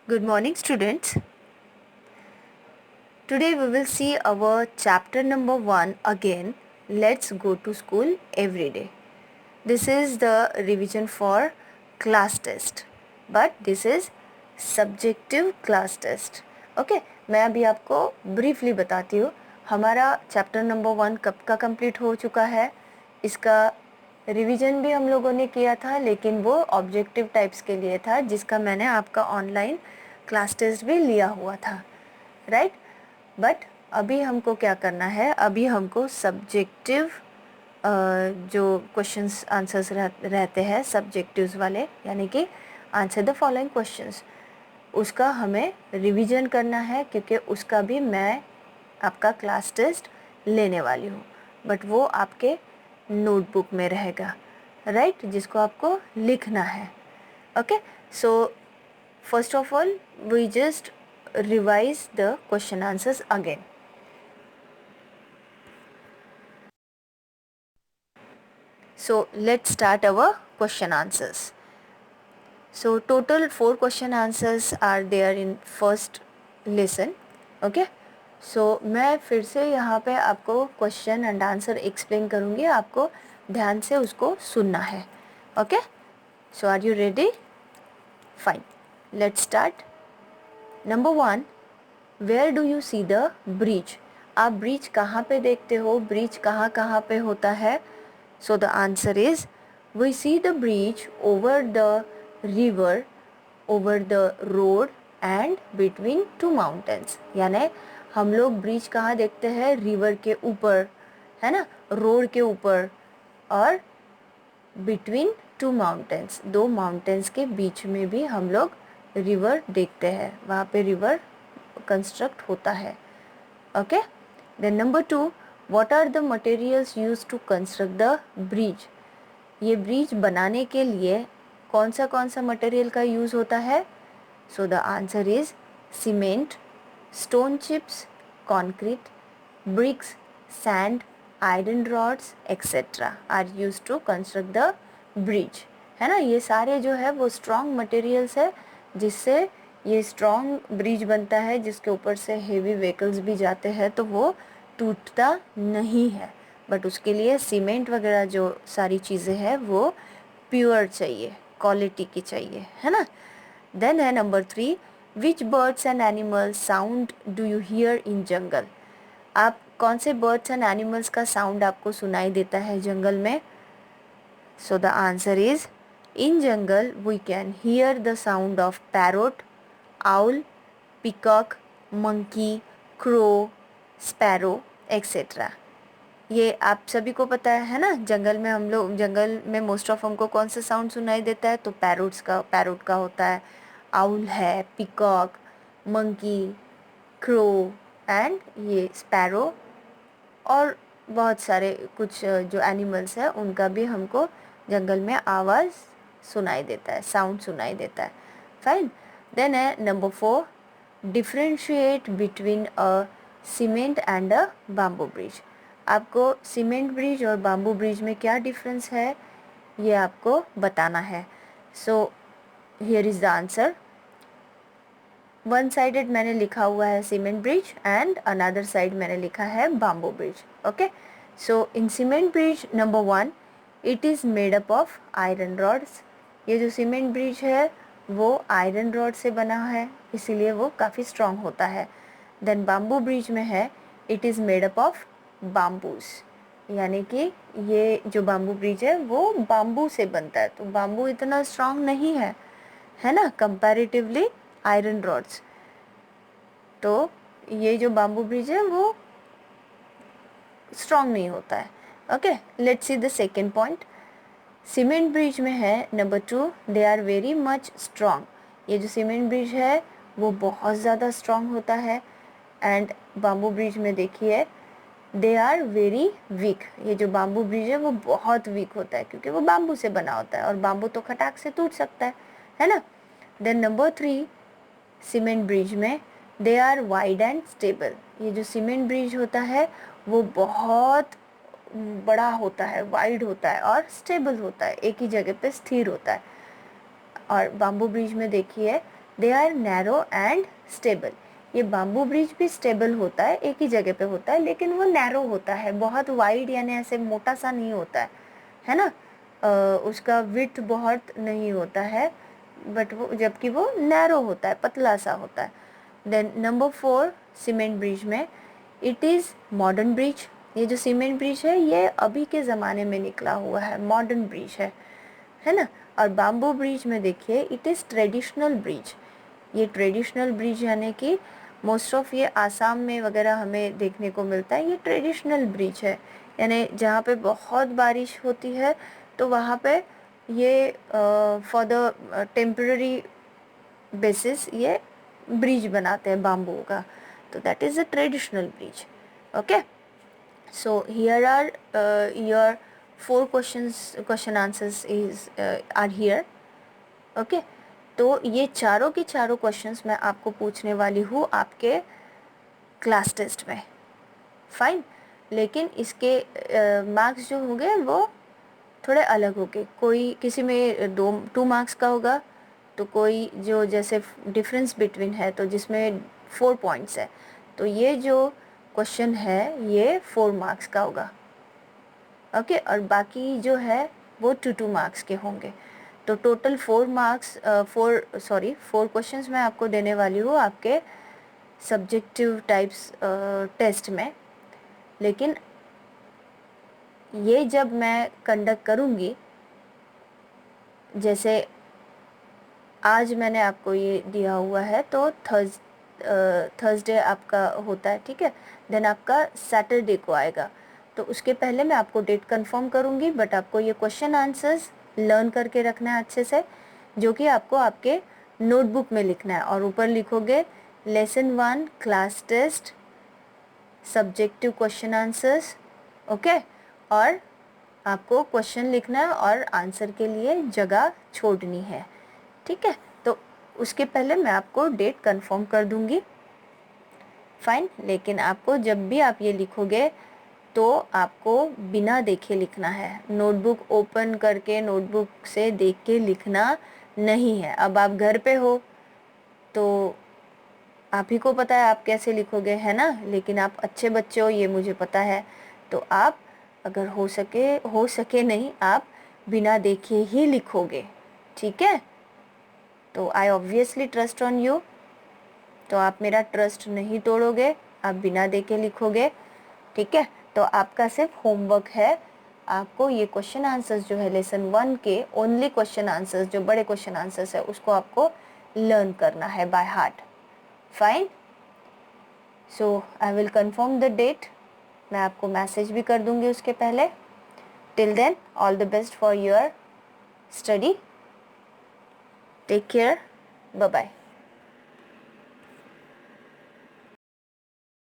Good morning, students. Today we will see our chapter number 1 again. Let's go to school every day. This is the revision for class test, but this is subjective class test. Okay, मैं अभी आपको briefly बताती हूँ. हमारा chapter number 1 कब का complete हो चुका है. इसका रिवीजन भी हम लोगों ने किया था, लेकिन वो ऑब्जेक्टिव टाइप्स के लिए था, जिसका मैंने आपका ऑनलाइन क्लास टेस्ट भी लिया हुआ था, राइट. बट अभी हमको क्या करना है, अभी हमको सब्जेक्टिव जो क्वेश्चंस आंसर्स रहते हैं सब्जेक्टिव्स वाले, यानी कि आंसर द फॉलोइंग क्वेश्चंस, उसका हमें रिवीजन करना है, क्योंकि उसका भी मैं आपका क्लास टेस्ट लेने वाली हूँ. बट वो आपके नोटबुक में रहेगा, राइट, जिसको आपको लिखना है. Okay, so first of all we just revise the question answers again. So let's start our question answers. So total 4 question answers are there in first lesson. Okay, so मैं फिर से यहाँ पे आपको क्वेश्चन एंड आंसर एक्सप्लेन करूँगी, आपको ध्यान से उसको सुनना है. Okay, so are you ready? Fine, let's start. Number 1, where do you see the bridge? आप ब्रिज कहाँ पे देखते हो, ब्रिज कहाँ कहाँ पे होता है? So the answer is we see the bridge over the river, over the road and between two mountains. यानी हम लोग ब्रिज कहाँ देखते हैं? रिवर के ऊपर, है ना, रोड के ऊपर, और बिटवीन टू माउंटेन्स, दो माउंटेन्स के बीच में भी हम लोग रिवर देखते हैं, वहाँ पे रिवर कंस्ट्रक्ट होता है. Okay, then number 2, what are the materials use to construct the bridge? ये ब्रिज बनाने के लिए कौन सा मटेरियल का यूज़ होता है? So the answer is cement, stone chips, concrete, bricks, sand, iron rods etcetera are use to construct the bridge. है ना, ये सारे जो है वो स्ट्रॉन्ग मटेरियल्स है, जिससे ये स्ट्रॉन्ग ब्रिज बनता है, जिसके ऊपर से हेवी व्हीकल्स भी जाते हैं तो वो टूटता नहीं है. बट उसके लिए सीमेंट वगैरह जो सारी चीज़ें हैं वो प्योर चाहिए, क्वालिटी की चाहिए, है ना. देन है number 3, which birds and animals sound do you hear in jungle? आप कौन से बर्ड्स एंड एनिमल्स का साउंड आपको सुनाई देता है जंगल में? So the answer is in jungle we can hear the sound of parrot, owl, peacock, monkey, crow, sparrow etcetera. ये आप सभी को पता है ना, जंगल में हम लोग, जंगल में मोस्ट ऑफ हमको कौन सा साउंड सुनाई देता है? तो पैरोट का होता है, आउल है, पीकॉक, मंकी, क्रो एंड ये स्पैरो, और बहुत सारे कुछ जो एनिमल्स हैं उनका भी हमको जंगल में आवाज़ सुनाई देता है, साउंड सुनाई देता है. फाइन. देन है number 4, differentiate between a cement and a bamboo bridge. आपको सीमेंट ब्रिज और बाम्बू ब्रिज में क्या डिफरेंस है ये आपको बताना है. So here is the answer. One sided मैंने लिखा हुआ है cement bridge and another side मैंने लिखा है bamboo bridge. Okay, so in cement bridge number 1, it is made up of iron rods. ये जो सीमेंट ब्रिज है वो आयरन रॉड से बना है, इसीलिए वो काफ़ी स्ट्रॉन्ग होता है. देन बाम्बू ब्रिज में है it is made up of bamboos, यानी कि ये जो बाम्बू ब्रिज है वो बाम्बू से बनता है, तो बाम्बू इतना स्ट्रॉन्ग नहीं है ना, कंपैरेटिवली आयरन रॉड्स. तो ये जो बाम्बू ब्रिज है वो स्ट्रॉन्ग नहीं होता है. Okay, let's see the second point. Cement bridge में है number 2, they are very much strong. ये जो सीमेंट ब्रिज है वो बहुत ज़्यादा स्ट्रॉन्ग होता है. एंड बाम्बू ब्रिज में देखिए दे आर वेरी वीक. ये जो बाम्बू ब्रिज है वो बहुत वीक होता है, क्योंकि वो बाम्बू से बना होता है, और बाम्बू तो खटाक से टूट सकता है ना. देन नंबर 3, सीमेंट ब्रिज में they are wide and stable. ये जो सीमेंट ब्रिज होता है वो बहुत बड़ा होता है, वाइड होता है और स्टेबल होता है, एक ही जगह पे स्थिर होता है. और बाम्बू ब्रिज में देखिए they are narrow and stable. ये बाम्बू ब्रिज भी स्टेबल होता है, एक ही जगह पे होता है, लेकिन वो नैरो होता है, बहुत वाइड यानी ऐसे मोटा सा नहीं होता है ना। उसका विड्थ बहुत नहीं होता है, बट वो जबकि वो नैरो होता है, पतला सा होता है। देन नंबर 4 सीमेंट ब्रिज में इट इज़ मॉडर्न ब्रिज। ये जो सीमेंट ब्रिज है ये अभी के ज़माने में निकला हुआ है, मॉडर्न ब्रिज है ना। और बाम्बू ब्रिज में देखिए इट इज़ ट्रेडिशनल ब्रिज। ये ट्रेडिशनल ब्रिज यानी कि मोस्ट ऑफ ये आसाम में वगैरह हमें देखने को मिलता है। ये ट्रेडिशनल ब्रिज है, यानी जहाँ पे बहुत बारिश होती है तो वहाँ पे ये फॉर द टेम्पररी बेसिस ये ब्रिज बनाते हैं बाम्बू का, तो that is a traditional bridge. Okay, so here are your 4 question answers is are here. Okay, तो ये चारों के चारों क्वेश्चंस मैं आपको पूछने वाली हूँ आपके क्लास टेस्ट में। फाइन, लेकिन इसके मार्क्स जो होंगे वो थोड़े अलग होंगे। कोई किसी में 2 मार्क्स का होगा, तो कोई जो जैसे डिफरेंस बिटवीन है तो जिसमें 4 पॉइंट्स है, तो ये जो क्वेश्चन है ये 4 मार्क्स का होगा। ओके, और बाकी जो है वो 2 मार्क्स के होंगे। तो टोटल 4 क्वेश्चंस मैं आपको देने वाली हूँ आपके सब्जेक्टिव टाइप्स टेस्ट में। लेकिन ये जब मैं कंडक्ट करूँगी, जैसे आज मैंने आपको ये दिया हुआ है, तो थर्सडे आपका होता है, ठीक है। देन आपका सैटरडे को आएगा, तो उसके पहले मैं आपको डेट कंफर्म करूँगी, बट आपको ये क्वेश्चन आंसर्स लर्न करके रखना है अच्छे से, जो कि आपको आपके नोटबुक में लिखना है। और ऊपर लिखोगे lesson 1 class test subjective question answers. Okay, और आपको क्वेश्चन लिखना है और आंसर के लिए जगह छोड़नी है, ठीक है। तो उसके पहले मैं आपको डेट कंफर्म कर दूंगी। फाइन, लेकिन आपको जब भी आप ये लिखोगे तो आपको बिना देखे लिखना है, नोटबुक ओपन करके नोटबुक से देख के लिखना नहीं है। अब आप घर पे हो तो आप ही को पता है आप कैसे लिखोगे, है ना, लेकिन आप अच्छे बच्चे हो ये मुझे पता है। तो आप अगर हो सके नहीं, आप बिना देखे ही लिखोगे, ठीक है। तो I obviously trust on you, तो आप मेरा ट्रस्ट नहीं तोड़ोगे, आप बिना देखे लिखोगे, ठीक है। तो आपका सिर्फ होमवर्क है, आपको ये क्वेश्चन आंसर्स जो है लेसन 1 के ओनली क्वेश्चन आंसर्स, जो बड़े क्वेश्चन आंसर्स है, उसको आपको लर्न करना है by heart. Fine, so I will confirm the date, मैं आपको मैसेज भी कर दूंगी उसके पहले। Till then all the best for your study, take care, bye bye.